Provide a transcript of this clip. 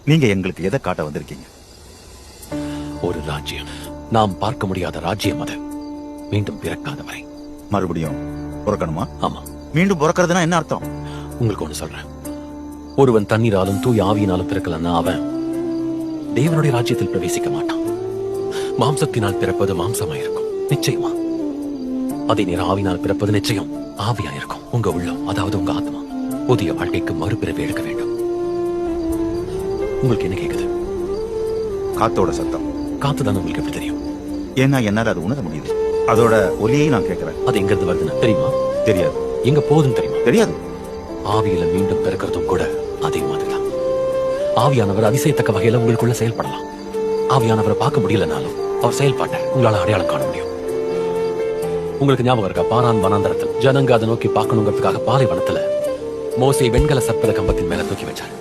நீங்க எங்களுக்கு எதை காட்ட வந்திருக்கீங்க? ஒரு ராஜ்யம், நாம் பார்க்க முடியாத ராஜ்யம் அது. மீண்டும் பிறக்காத வரை. மறுபடியும் பிறக்கணுமா? ஆமா. மீண்டும் பிறக்கிறதுனா என்ன அர்த்தம்? உங்களுக்கு ஒண்ணு சொல்றேன். ஒருவன் தண்ணீராலும் தூய ஆவியினாலும் பிறக்கலன்னா அவன் தேவனுடைய ராஜ்யத்தில் பிரவேசிக்க மாட்டான். மாம்சத்தினால் பிறப்பது மாம்சமாயிருக்கும், நிச்சயமா. அதே நேரம் ஆவினால் பிறப்பது நிச்சயம் ஆவியாயிருக்கும். உங்க உள்ளம், அதாவது உங்க ஆத்மா, புதிய வாழ்க்கைக்கு மறுபிறவி எடுக்க வேண்டும். உங்களுக்கு என்ன கேக்குது? காத்தோட சத்தம். காத்துதான் உங்களுக்கு எப்படி தெரியும்? ஏன்னா என்னால அது உணர முடியுது. அதோட ஒலியை நான் கேட்கிறேன். அது எங்க இருந்து வருதுன்னு தெரியுமா? தெரியாது. எங்க போகுதுன்னு தெரியுமா? தெரியாது. ஆவியில மீண்டும் பிறக்கிறதும் கூட அதே மாதிரிதான். ஆவியானவர் அதிசயத்தக்க வகையில உங்களுக்குள்ள செயல்படலாம். ஆவியானவரை பார்க்க முடியலனாலும் அவர் செயல்பாட்டை உங்களால அடையாளம் காண முடியும். உங்களுக்கு ஞாபகம் இருக்கா? பாரான் வனாந்தரத்தில் ஜனங்க அதை நோக்கி பார்க்கணுங்கிறதுக்காக பாலைவனத்துல மோசே வெண்கல சர்ப்பத கம்பத்தின் மேல தூக்கி வச்சார்.